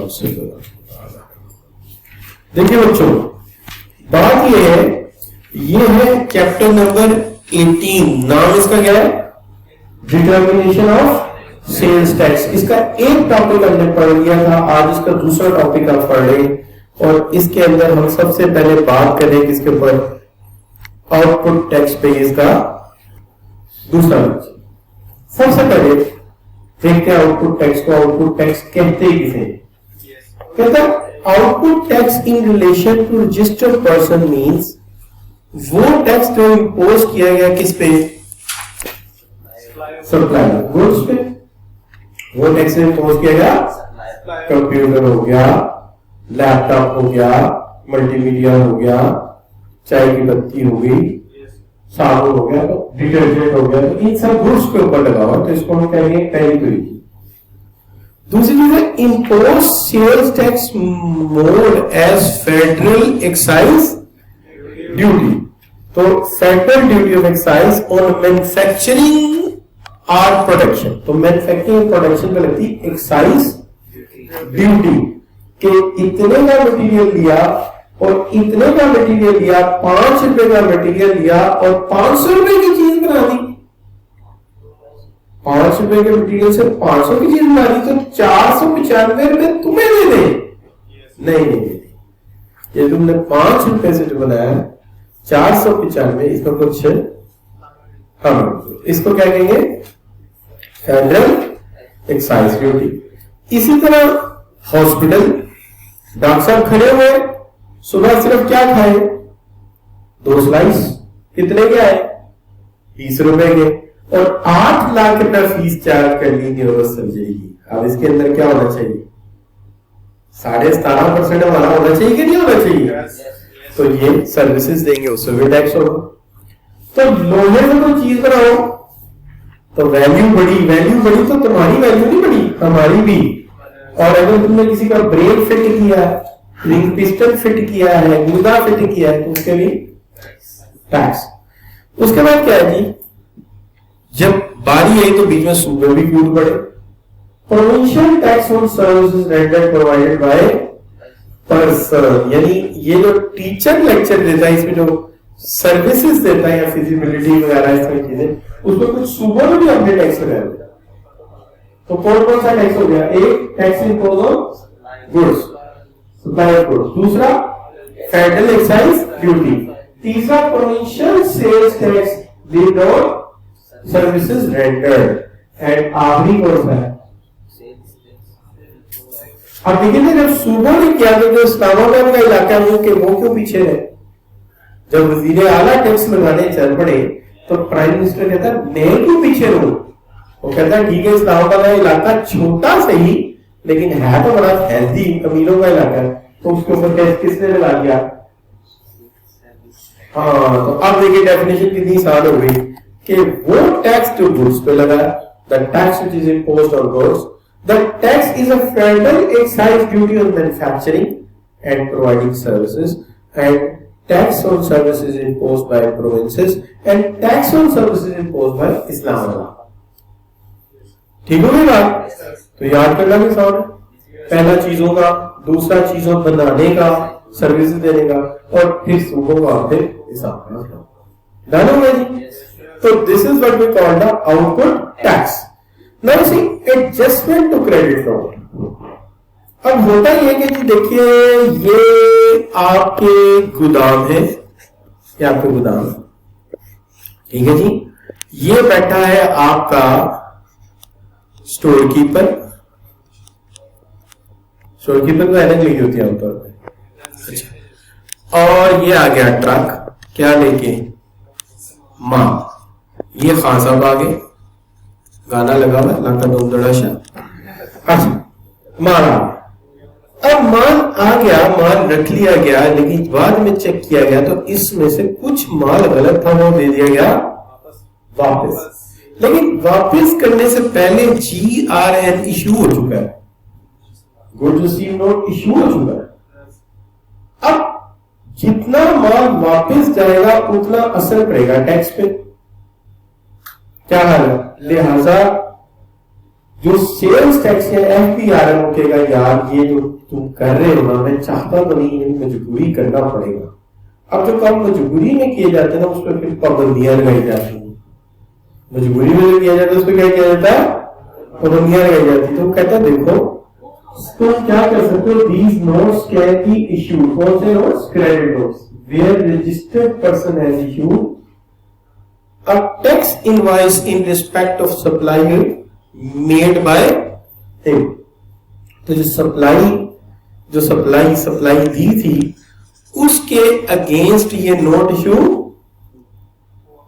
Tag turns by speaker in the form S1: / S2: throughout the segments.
S1: से देखिए बच्चों, बात ये है चैप्टर नंबर 18। नाम इसका क्या है? Determination of sales tax. इसका एक टॉपिक हमने पढ़ लिया था, आज इसका दूसरा टॉपिक आप पढ़ रहे हैं। और इसके अंदर हम सबसे पहले बात करें किसके ऊपर? आउटपुट टैक्स पे। इसका दूसरा लेक्चर। सबसे पहले देखते हैं आउटपुट टैक्स को। आउटपुट टैक्स कहते किसे? कहता output tax in relation to registered person means वो टैक्स जो इंपोज किया गया किस पे? सप्लायर गुड्स पे। वो टैक्स इंपोज किया गया कंप्यूटर हो गया, लैपटॉप हो गया, मल्टीमीडिया हो गया, चाय की पत्ती हो गई, साबुन हो गया, डिटर्जेंट हो गया, तो इन सब गुड्स के ऊपर लगा हुआ, तो इसको हम कहेंगे पहली तरीके। दूसरी चीज है impose sales tax mode as federal excise duty. तो federal duty of excise on manufacturing or production. तो मैन्युफैक्चरिंग प्रोडक्शन पे लगती एक्साइज ड्यूटी के इतने का मटेरियल लिया और इतने का मटेरियल लिया, 5 रुपए का मटेरियल लिया और 500 रुपए की चीज बना दी। 5 रुपए के मटेरियल से 500 की चीज बना दी, तो 495 रुपए तुम्हें दे दे? नहीं, ये तुमने 5 रुपए से जो बनाया 495, इसमें कुछ हम इसको क्या कहेंगे? Federal excise duty. इसी तरह हॉस्पिटल, डॉक्टर साहब खड़े हुए, सुबह सिर्फ क्या खाए? 2 स्लाइस। कितने के आए? 30 रुपए के। और 8 लाख रुपए फीस चार्ज कर ली न्यूरो सर्जरी की। अब इसके अंदर क्या होना चाहिए? 17.5% वाला होना चाहिए कि नहीं होना चाहिए? तो ये सर्विसेज देंगे, उससे भी टैक्स होगा। तो लोहे से कोई चीज बनाओ तो वैल्यू बढ़ी तो तुम्हारी वैल्यू नहीं बढ़ी, हमारी भी। और अगर तुमने किसी का ब्रेक फिट किया, रिंग पिस्टन फिट किया है, गुदा फिट किया है, तो उसके लिए टैक्स। उसके बाद क्या है जी? जब बारी आई तो बीच में सूबे भी कूद पड़े। Provincial tax on services rendered provided by person, यानी ये जो टीचर लेक्चर देता है, इसमें जो सर्विसेज देता है या फिजिबिलिटी वगैरह इस तरह चीजें, उसमें कुछ सूबों में भी हमने टैक्स लगाया। तो कौन सा टैक्स हो गया? एक tax impose on goods, supply of goods. दूसरा फेडरल एक्साइज ड्यूटी। तीसरा provincial sales tax levied on services rendered. And आखिरी कौन सा है? अब देखिए, जब सूबों ने किया तो जो इस्लामाबाद का इलाका है वो क्यों पीछे है? जब वजीर आला टैक्स लगाने चल पड़े तो प्राइम मिनिस्टर कहता मैं क्यों पीछे रहूं? वो कहता ठीक है, इस्लामाबाद का इलाका छोटा सही लेकिन है तो बड़ा हेल्दी अमीरों का इलाका है, तो उसके ऊपर टैक्स किसने लगा दिया? हाँ, तो अब देखिए डेफिनेशन कितनी आसान हो गई कि वो टैक्स जो गुड्स पे लगा, the tax which is imposed on goods, the tax is a federal excise duty on manufacturing and providing services, and tax on services imposed by provinces and tax on services imposed by Islamabad। ठीक हो गई बात? तो याद करना भी आसान है। पहला चीजों का, दूसरा चीजों बनाने का, सर्विसेज देने का, और फिर सूबों का फिर हिसाब करना। डन हो गया जी? तो this is what we call the output tax. Now see adjustment to credit fraud. अब होता ही है कि जी देखिए, ये आपके गोदाम है, ये आपके गोदाम, ठीक है जी। ये बैठा है आपका स्टोर कीपर को ऐनक लगी होती है आमतौर पर। अच्छा, और ये आ गया ट्रक, क्या लेके? मां। ये खान साहब आगे, गाना लगा हुआ लाका दो दड़ाशा। अच्छा, मारा। अब माल आ गया, माल रख लिया गया, लेकिन बाद में चेक किया गया तो इसमें से कुछ माल गलत था, वो दे दिया गया वापस। लेकिन वापस करने से पहले GRN इशू हो चुका है, गुड्स रिसीव नोट इशू हो चुका है। अब जितना माल वापस जाएगा उतना असर पड़ेगा टैक्स पे। क्या हाल है? लिहाजा जो सेल्स टैक्स या एफपीआरएम कहेगा यार ये जो तुम कर रहे हो ना, मैं चाहता तो नहीं, मजबूरी करना पड़ेगा। अब जो काम मजबूरी में किए जाते हैं ना, उस पर फिर पाबंदियां लगाई जाती हैं। मजबूरी में जो किया जाता है उस पर क्या किया जाता है, पाबंदियां लगाई जाती है। तो कहता है देखो तुम क्या कर सकते हो, these notes can be issued, कौन से notes, credit notes, where registered person has issued a tax invoice in respect of supply made by him। तो जो सप्लाई दी थी उसके अगेंस्ट ये नोट इशू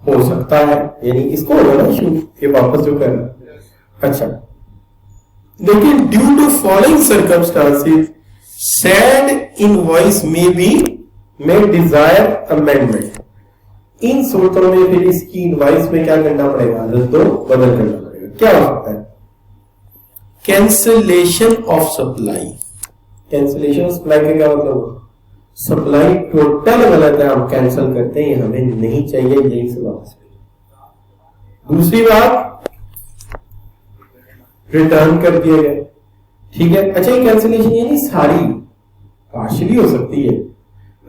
S1: हो सकता है, यानी इसको होगा ना इशू, ये वापस जो करना। अच्छा, लेकिन due to following circumstances said invoice में डिजायर अमेंडमेंट। इन सूरतों में फिर इसकी इनवॉइस में क्या करना पड़ेगा, रद्दो बदल करना पड़ेगा। क्या हो सकता है, cancellation of supply. Cancellation of supply का क्या मतलब, सप्लाई टोटल गलत है, हम कैंसिल करते हैं, हमें नहीं चाहिए, यही से वापस। दूसरी बात, रिटर्न कर दिया गया, ठीक है। अच्छा, ये कैंसिलेशन यानी सारी पार्शियली हो सकती है।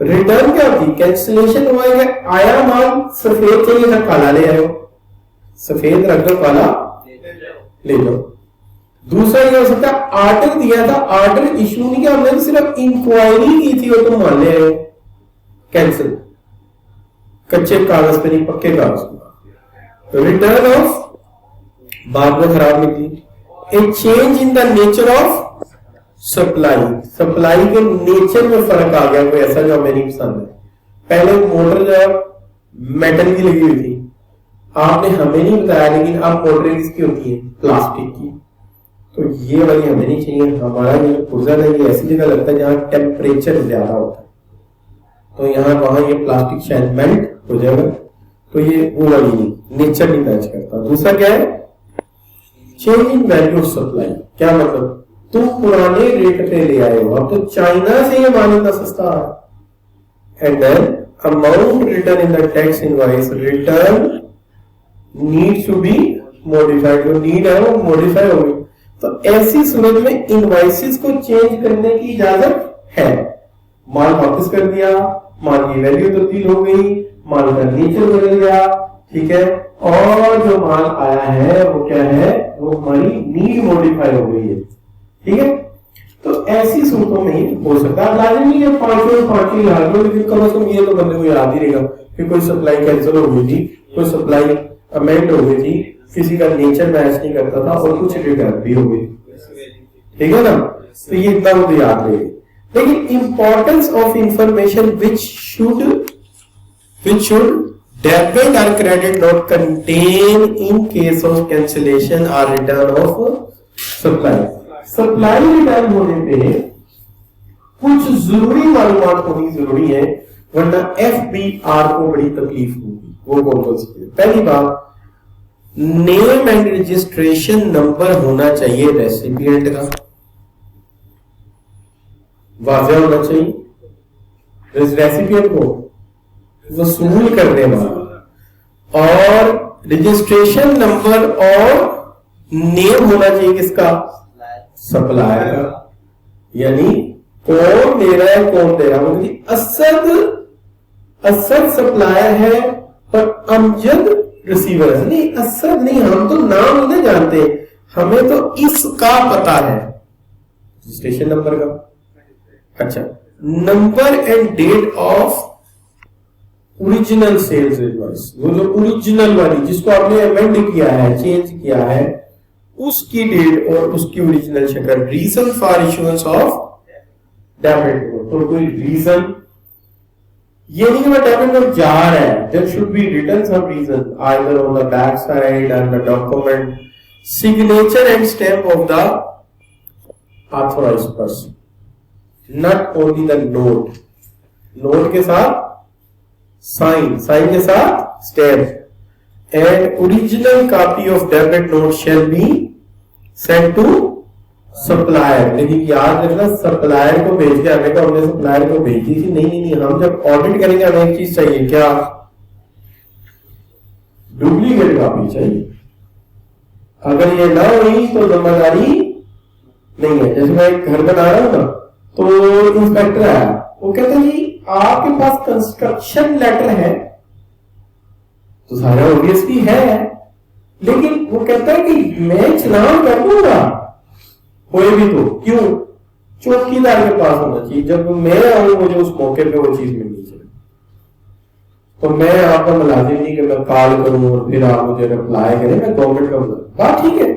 S1: रिटर्न क्या होती है, कैंसिलेशन हुआ है, आया माल सफेद चाहिए था, काला ले आए हो, सफेद रख दो, काला ले लो। दूसरा ये हो सकता है आर्डर दिया था, आर्डर इशू नहीं किया, हमने सिर्फ इंक्वायरी की थी और तुम मान ले आए, कैंसिल, कच्चे कागज पे नहीं पक्के कागज पे। रिटर्न ऑफ, बाद में खराब निकली। ए change in the nature of supply, supply के नेचर में फर्क आ गया, कोई ऐसा जो हमें नहीं पसंद है। पहले मोटर जो है मेटल की लगी हुई थी, आपने हमें नहीं बताया, लेकिन अब मोटर किसकी होती है, प्लास्टिक की, तो ये वाली हमें नहीं चाहिए। हमारा ये पुर्जा है, ये ऐसी जगह लगता है जहां टेम्परेचर ज्यादा होता है, तो यहां वहां ये प्लास्टिक शायद मेल्ट हो जाएगा, तो ये वो वाली नहीं, नेचर नहीं मैच करता। दूसरा क्या है, change in value of supply. क्या मतलब, तुम पुराने रेट पे ले आए हो, अब तो चाइना से ये माल इतना सस्ता है। And then amount return in the tax invoice, return needs to be modified, जो नीड है वो मॉडिफाई होगी। तो ऐसी सूरत में इनवॉइसेस को चेंज करने की इजाजत है। माल वापस कर दिया, माल की वैल्यू तब्दील हो गई, माल का नेचर बदल गया, ठीक है, और जो माल आया है वो क्या है, वो हमारी नीड मॉडिफाई हो गई है, ठीक है। तो ऐसी सूरतों में हो सकता है, लाजिम नहीं है 5 याद हो, लेकिन कम से कम ये तो बंदे को याद ही रहेगा कि कोई सप्लाई कैंसिल हो गई थी, कोई सप्लाई अमेंड हो गई थी, किसी का नेचर मैच नहीं करता था और कुछ रिटर्न भी हो गई, ठीक है ना। तो ये इतना मुझे याद रहे। लेकिन importance of information which should debit और credit note contain in case of cancellation और return of supply. Supply return होने पे कुछ जरूरी मालूमात होनी जरूरी है, वरना एफबीआर को बड़ी तकलीफ होगी। वो कौन सी है, पहली बात, नेम एंड रजिस्ट्रेशन नंबर होना चाहिए रेसिपिएंट का, वाज़ेह होना चाहिए, रेसिपिएंट को वसूल करने वाला, और रजिस्ट्रेशन नंबर और नेम होना चाहिए किसका, सप्लायर का, यानी कौन दे रहा है कौन दे रहा है। मतलब असद सप्लायर है और अमजद रिसीवर है। नहीं, असद नहीं, हम तो नाम नहीं जानते, हमें तो इसका पता है, रजिस्ट्रेशन नंबर का। अच्छा, number and date of original sales invoice, वो जो ओरिजिनल वाली जिसको आपने अमेंड किया है, चेंज किया है, उसकी डेट और उसकी ओरिजिनल शक्ल। Reason for issuance of debit note, तो कोई रीजन, ये नहीं कि मैं डेबिट नोट जा रहा है, there should be written some reason either on the back side and the document, signature and stamp of the authorised person, not only the note, note के साथ साइन, साइन के साथ stamp, and original copy of debit note shall be sent to supplier। लेकिन याद रखना, supplier को भेज के आने का, हमने सप्लायर को भेजी थी नहीं, हम जब ऑडिट करेंगे हमें एक चीज चाहिए, क्या, डुप्लीकेट कॉपी चाहिए। अगर ये ना हुई तो जिम्मेदारी नहीं है। जैसे मैं एक घर बना रहा हूं ना, तो इंस्पेक्टर आया, वो कहते हैं जी आपके पास कंस्ट्रक्शन लेटर है, तो सारा ऑब्वियसली है, लेकिन वो कहता है कि मैं चलान कर दूंगा कोई भी, तो क्यों? चौकीदार के पास होना चाहिए, जब मैं आऊं मुझे उस मौके पे वो चीज मिलनी चाहिए। तो मैं आपका मुलाजिम नहीं कि मैं कॉल करूं और फिर आप मुझे रिप्लाई करें, मैं गवर्नमेंट का बात ठीक है।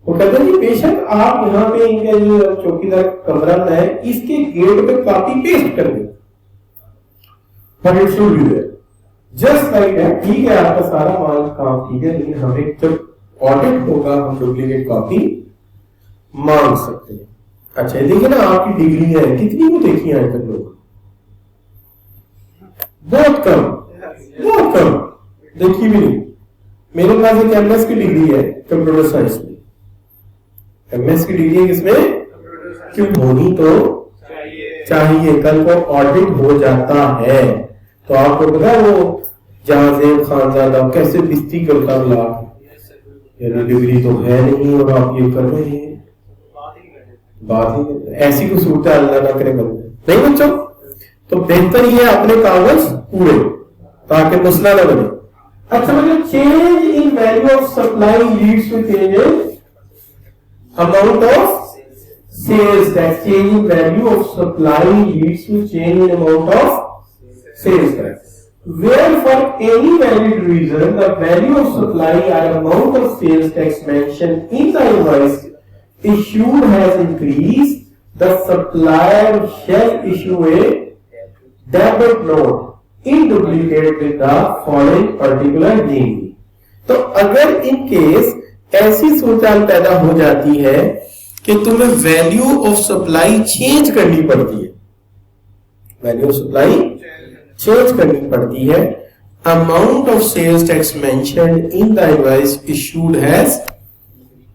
S1: वो कहते हैं कि बेशक आप यहाँ पे इनके जो चौकीदार कमरा है इसके गेट पे कॉपी पेस्ट कर दें, but it should be there just like that. ठीक है आपका सारा माल काम ठीक है, लेकिन हमें जब ऑडिट होगा हम डुप्लीकेट कॉपी मांग सकते हैं। अच्छा देखिए ना आपकी डिग्री है कितनी को देखी आए तक लोग? बहुत कम, बहुत कम, देखी भी नहीं। मेरे पास एक एमएस की डिग्री है कंप्यूटर साइंस में। एमएस की डिग्री किसमें? क्यों होनी तो चाहिए, कल को ऑडिट हो जाता है तो आपको पता है वो जहाजेब खानजादा कैसे बिस्ती करता मिला, यानी डिग्री तो है नहीं और आप ये कर रहे हैं, बात ही ऐसी को सूरत अल्लाह ना करे बंदे नहीं बच्चों। तो बेहतर ये अपने कागज पूरे ताकि मसला ना बने। अच्छा मतलब change in value of supply leads to change in amount of sales tax. Change in value of supply leads to change in amount of sales tax. Where for any valid reason the value of supply or amount of sales tax mentioned in the invoice issued has increased, the supplier shall issue a debit note in duplicate with the following particular name. तो अगर in case ऐसी सूरत पैदा हो जाती है कि तुम्हें value of supply change करनी पड़ती है, वैल्यू ऑफ सप्लाई चेंज करनी पड़ती है, amount of sales tax mentioned in the invoice issued has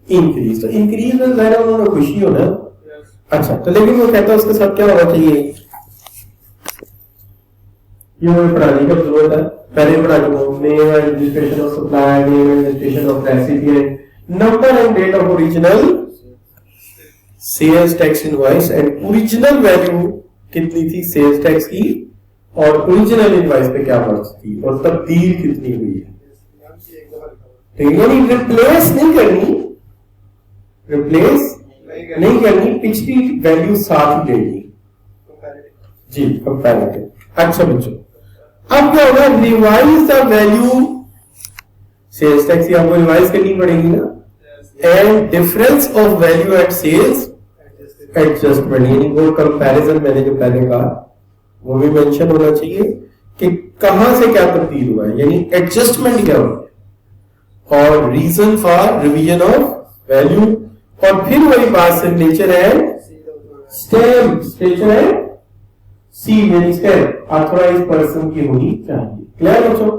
S1: increase. तो इंक्रीज में ज़ाहिर उन्होंने खुशी होना। अच्छा तो लेकिन वो कहता है उसके साथ क्या होना चाहिए, ये हमें पढ़ाने की जरूरत है। पहले पढ़ा चुका हूं, name and registration of supplier, name and registration of recipient, number and date of original sales tax invoice and original value कितनी थी सेल्स टैक्स की और ओरिजिनल इनवॉइस पे क्या फर्क थी और तब्दील कितनी हुई है। तो यानी रिप्लेस नहीं करनी, रिप्लेस नहीं करनी, पिछली वैल्यू साथ ही लेनी जी, कंपैरेटिव। अच्छा बच्चों अब क्या होगा, revise the value sales tax की आपको रिवाइज करनी पड़ेगी ना, and difference of value at sales adjustment, यानी वो कंपैरिजन मैंने जो पहले कहा वो भी मेंशन होना चाहिए कि कहां से क्या तब्दील हुआ है, यानी एडजस्टमेंट क्या हुआ और reason for revision of value, और फिर वही बात signature and stamp, signature and seal यानी स्टैम्प ऑथराइज्ड पर्सन की होनी चाहिए। क्लियर बच्चों?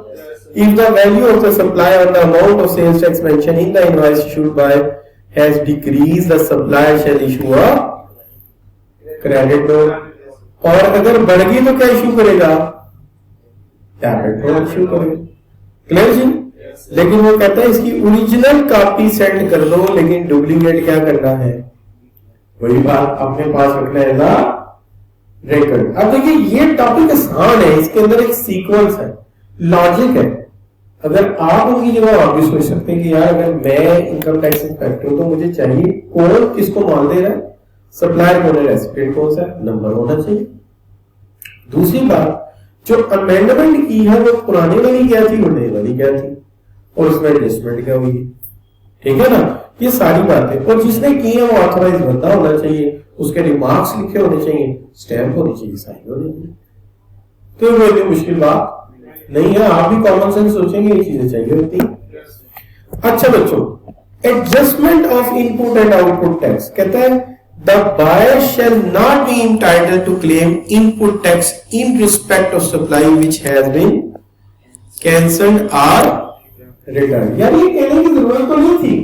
S1: If the value of the supply or the amount of sales tax mentioned in the invoice issued by has decreased, the supplier shall issue a credit note. और अगर बढ़ गई तो क्या इशू करेगा, डेबिट नोट इशू करेगा। Clear जी? लेकिन वो कहता है इसकी ओरिजिनल कॉपी सेंड कर दो, लेकिन डुप्लीकेट क्या करना है, वही बात अपने पास रखना है ना रिकॉर्ड। अब देखिए ये टॉपिक आसान है, इसके अंदर एक सीक्वेंस है, लॉजिक है। अगर आप उनकी जगह आप भी सोच सकते हैं कि यार अगर मैं इनकम टैक्स इंस्पेक्टर हूं तो मुझे चाहिए कौन किसको माल दे रहा है, सप्लायर कौन है, रेसिपिएंट कौन सा है, नंबर होना चाहिए। दूसरी बात जो अमेंडमेंट की है वो पुराने वाली क्या थी और नई वाली क्या थी और उसमें एडजस्टमेंट क्या हुई, ठीक है ना, ये सारी बातें। और जिसने की है वो ऑथराइज बंदा होना चाहिए, उसके रिमार्क्स लिखे होने चाहिए, स्टैम्प होनी चाहिए, साइन होनी चाहिए। तो वो इतनी मुश्किल बात नहीं है, आप भी कॉमन सेंस सोचेंगे ये चीजें चाहिए होती। अच्छा बच्चों adjustment of input and output tax कहता है the buyer shall not be entitled to claim input tax in respect of supply which has been cancelled और रिटर्न। यानी ये कहने की जरूरत तो नहीं थी,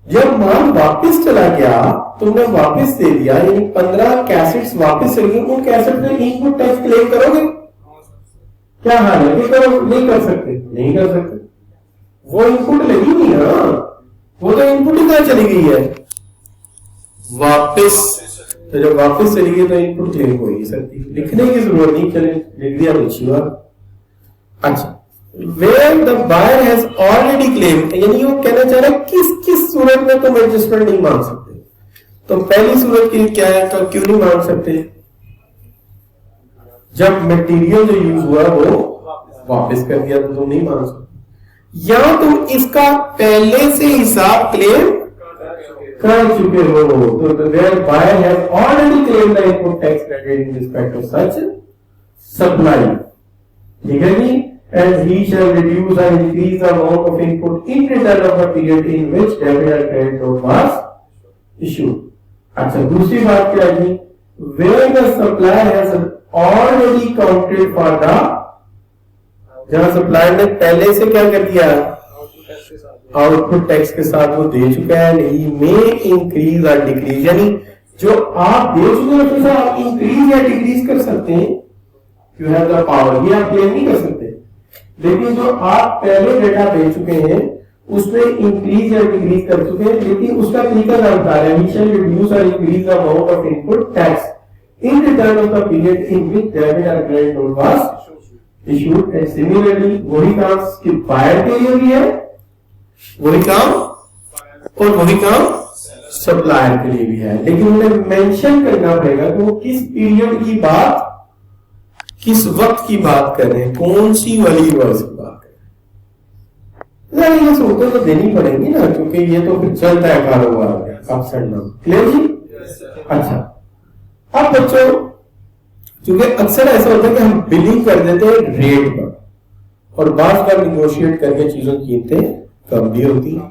S1: जब माल वापस चला गया तुमने वापस दे दिया, यानी 15 कैसेट्स वापस चल गए, वो कैसेट में इनपुट टैक्स क्लेम करोगे, क्या हाल है, नहीं कर सकते, नहीं कर सकते। वो इनपुट लगी नहीं ना, वो तो इनपुट ही कहां चली गई है, वापस। तो जब वापस चली गई तो इनपुट क्लेम हो ही सकती, लिखने की जरूरत नहीं, चले लिख दिया तो अच्छी बात। अच्छा, where the buyer has already claimed, यानी वो कहना चाह रहा है किस किस सूरत में तुम एडजस्टमेंट नहीं मांग सकते। तो पहली सूरत की क्या है, तो क्यों नहीं मांग सकते, जब मटेरियल जो यूज हुआ वो वापस कर दिया तो तुम नहीं मांग सकते, या तुम इसका पहले से हिसाब क्लेम कर चुके हो। तो where buyer has already claimed the input tax credit in respect of such supply, ठीक है जी, and he shall reduce or increase the amount of input in return of the period in which debit or credit note was issued। अच्छा, दूसरी बात क्या है, where the supplier has already counted for the, जहां supplier ने पहले से क्या कर दिया, आउटपुट टैक्स के साथ वो दे चुका है, ही में इंक्रीज और डिक्रीज, यानी जो आप दे चुके हैं उसमें आप इंक्रीज या डिक्रीज कर सकते हैं, यू हैव द पावर, ये आप क्लेम नहीं कर सकते। लेकिन जो आप पहले डेटा दे चुके हैं उसमें इंक्रीज या डिक्रीज कर चुके हैं, लेकिन उसका तरीका क्या बता रहा है, वी शैल रिड्यूस और increase the amount of input tax in return of the period in which debit और credit note was issued. And similarly वही काम कि बायर के लिए भी है, वही काम, और वही काम सप्लायर के लिए भी है, लेकिन उन्हें मेंशन करना पड़ेगा कि वो किस पीरियड की बात, किस वक्त की बात कर रहे हैं, कौन सी वाली वर्ष की बात कर रहे हैं। ये सूरतें तो देनी पड़ेगी ना, क्योंकि ये तो फिर चलता है कारोबार अप्स एंड डाउन। क्लियर जी? अच्छा, अब बच्चों क्योंकि अक्सर ऐसा होता है कि हम बिलिंग कर देते हैं रेट पर, और बार बार निगोशिएट करके चीजों की कीमतें कम भी होती है।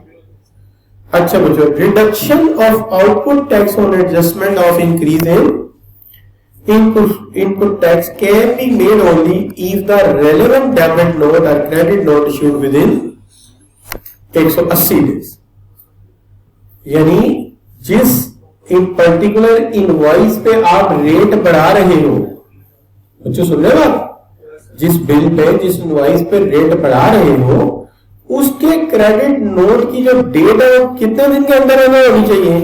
S1: अच्छा बच्चों, reduction of output tax on adjustment of increase in input tax can be made only if the relevant debit note or credit note issued within 180 days, यानी जिस इन पर्टिकुलर इनवॉइस पे आप रेट बढ़ा रहे हो, बच्चों सुन रहे हो आप, जिस बिल पे जिस इनवॉइस पे रेट बढ़ा रहे हो उसके क्रेडिट नोट की जो डेट है वो कितने दिन के अंदर होनी चाहिए,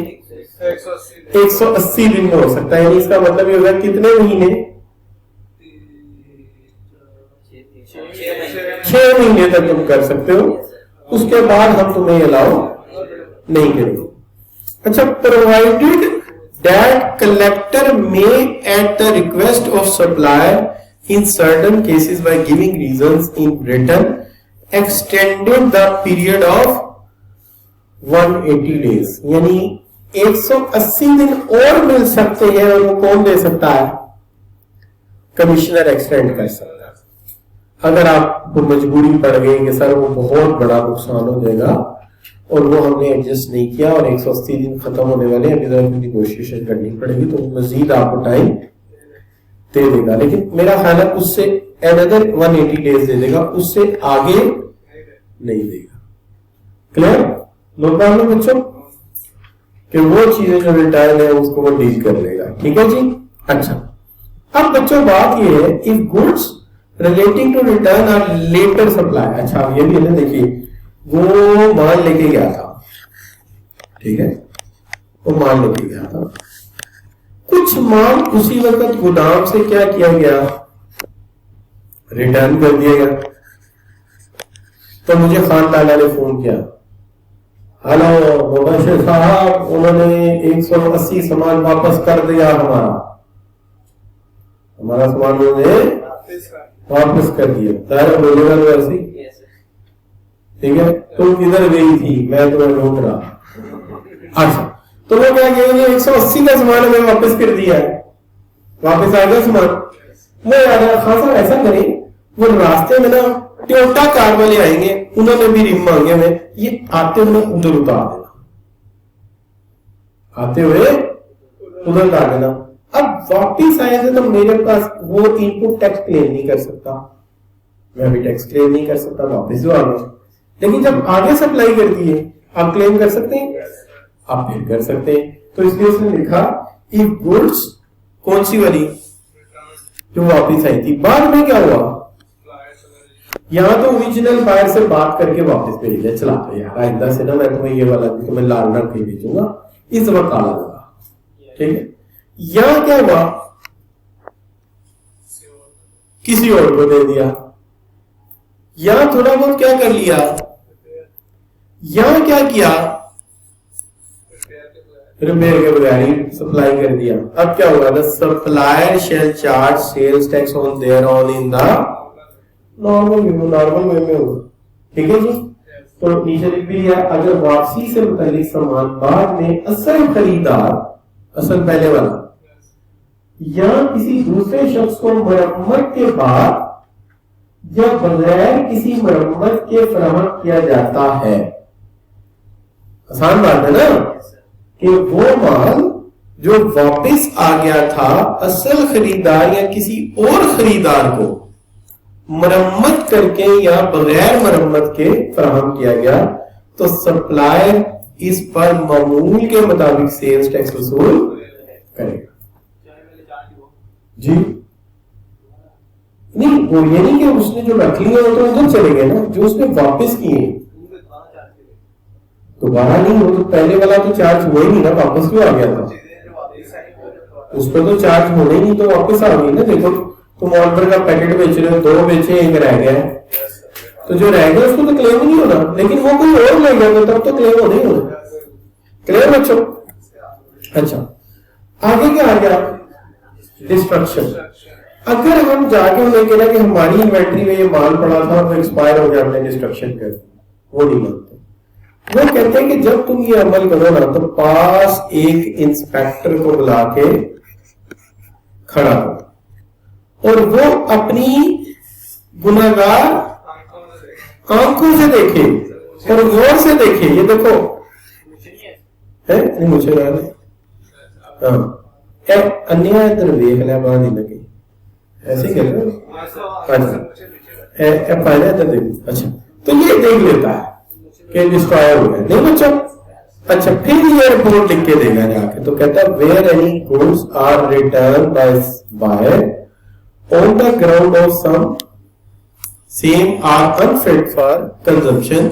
S1: 180 दिन में हो सकता है। यानी इसका मतलब ये होगा कितने महीने, 6 महीने तक तुम कर सकते हो, उसके बाद हम तुम्हें अलाउ नहीं करेंगे। अच्छा, provided that collector may at the request of supplier in certain cases by giving reasons in return extended the period of 180 days, यानी 180 दिन और मिल सकते हैं, और वो कौन दे सकता है, कमिश्नर एक्सटेंड कर सकता है। अगर आपको मजबूरी पड़ गई कि सर वो बहुत बड़ा नुकसान हो जाएगा और वो हमने एडजस्ट नहीं किया और 180 दिन खत्म होने वाले, अभी नेगोशिएशन करनी पड़ेगी, तो मजीद आपको टाइम दे देगा, लेकिन मेरा ख्याल है उससे अनदर 180 डेज दे देगा, उससे आगे नहीं देगा। क्लियर? नो प्रॉब्लम बच्चों, कि वो चीजें जो रिटायर है उसको वो डील कर लेगा। ठीक है जी? अच्छा, अब बच्चों बात ये है, if goods relating to return are later supply. अच्छा, ये भी है, देखिए वो माल लेके गया था, ठीक है, वो माल लेके गया था, कुछ माल उसी वक्त गोदाम से क्या किया गया, रिटर्न कर दिया गया। तो मुझे खान ताला ने फोन किया, हेलो मुबशिर साहब, उन्होंने 180 सामान वापस कर दिया, हमारा सामान उन्होंने वापस कर दिया। तारा बोलेगा तो ऐसे, ठीक है, तुम किधर गई थी, मैं तुम्हें ढूंढ रहा। अच्छा, तो वो क्या कहेंगे, 180 का सामान हमें वापस कर दिया है, वापस आ गया सामान। वो यार खासा ऐसा करें, वो रास्ते में ना टोयोटा कार वाले आएंगे, उन्होंने भी रिम मांगे हुए, ये आते हुए उधर उतार देना, आते हुए उधर उतार देना। अब वापिस आए थे तो मेरे पास वो इनपुट टैक्स क्लेम नहीं कर सकता, मैं भी टैक्स क्लेम नहीं कर सकता, वापिस जो आ गया। लेकिन जब आगे सप्लाई कर दिए, आप क्लेम कर सकते हैं, आप फिर कर सकते हैं। तो इसलिए उसने लिखा इफ गुड्स, कौन सी वाली जो वापिस आई थी, बाद में क्या हुआ, यहाँ तो ओरिजिनल बायर से बात करके वापस भेज दिया, चला तो यार आइंदा से ना मैं तुम्हें ये वाला तुम्हें लाल रंग ही भेजूंगा, इस वक्त काला लगा, ठीक है। यहाँ क्या हुआ, किसी और को दे दिया। यहां थोड़ा बहुत क्या कर लिया, यहां क्या किया, रिपेयर के बगैर ही सप्लाई कर दिया। अब क्या होगा, the supplier shall charge sales tax on there on in the normal way में होगा, ठीक है जी। तो नीचे लिख भी लिया, अगर वापसी से मुतालिक सामान बाद में असल खरीदार, असल पहले वाला, या किसी दूसरे शख्स को मरम्मत के बाद या बगैर किसी मरम्मत के फराहम किया जाता है, आसान बात है ना, कि वो माल जो वापस आ गया था असल खरीदार या किसी और खरीदार को मरम्मत करके या बगैर मरम्मत के फराहम किया गया, तो सप्लायर इस पर मामूल के मुताबिक सेल्स टैक्स वसूल करेगा जी। नहीं, वो ये नहीं कि उसने जो रख लिया वो तो उधर चले गए ना, जो उसने वापस किए दोबारा नहीं, वो तो पहले वाला तो चार्ज हुआ ही नहीं ना, वापस क्यों आ गया था, उस पर तो चार्ज होने ही नहीं, तो वापस आ गई ना। देखो तुम ऑर्डर का पैकेट बेच रहे हो, 2 बेचे, 1 रह गया है, तो जो रह गया उसको तो क्लेम ही नहीं होना, लेकिन वो कोई और ले गया तब तो क्लेम होने ही होना, क्लेम। अच्छा आगे क्या आ गया, डिस्ट्रक्शन। अगर हम जाके उन्हें कहना कि हमारी इन्वेंट्री में ये माल पड़ा था वो एक्सपायर हो गया, हमने डिस्ट्रक्शन कर, वो नहीं मानते। वो कहते हैं कि जब तुम ये अमल करो ना, तो पास एक इंस्पेक्टर को बुला के खड़ा करो और वो अपनी गुनाहगार आंखों से देखे और गौर से देखे। ये देखो है नहीं, मुझे हाँ अन्य इधर देख लिया, बात नहीं लगी ऐसे कर रहे इधर देख। अच्छा तो ये देख लेता है कि डिस्ट्रॉयर हो गया, नहीं बच्चों। अच्छा फिर ये रिपोर्ट लिख के देगा जाके, तो कहता है where any goods are return by buyer on the ground of some same are unfit for consumption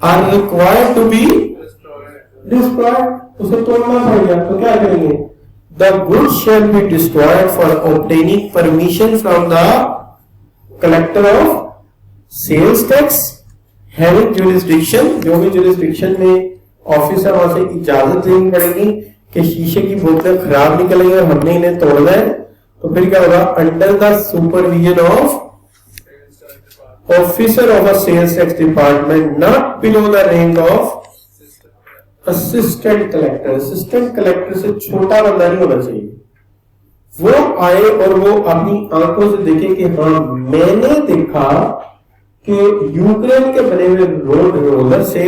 S1: are required to be destroyed. उसे तोड़ना पड़ेगा, तो क्या करेंगे, the goods shall be destroyed for obtaining permission from the collector of sales tax having jurisdiction। जो भी jurisdiction में office है वहां से इजाजत लेनी पड़ेगी कि शीशे की बोतलें खराब निकलेंगी और हमने इन्हें तोड़ना है। तो फिर क्या होगा, under the supervision of officer of a sales tax department not below the rank of assistant collector. Assistant collector से छोटा बंदा नहीं होना चाहिए। वो आए और वो अपनी आंखों से देखे कि हाँ मैंने देखा कि यूक्रेन के बने हुए रोड रोलर से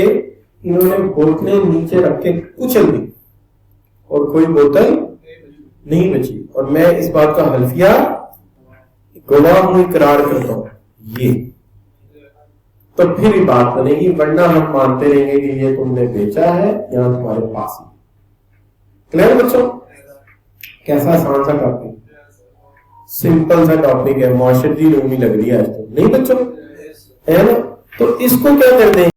S1: इन्होंने बोतलें नीचे रख के कुचल दी और कोई बोतल नहीं बची, और मैं इस बात का हल्फिया गवाह हूं, इकरार करता हूं। ये तो फिर ही बात बनेगी, वरना हम मानते रहेंगे कि ये तुमने बेचा है या तुम्हारे पास ही। क्लियर बच्चों, कैसा आसान सा टॉपिक, सिंपल सा टॉपिक है, माशरती रूमी लग रही है आज तो, नहीं बच्चों, है ना। तो इसको क्या कर दें,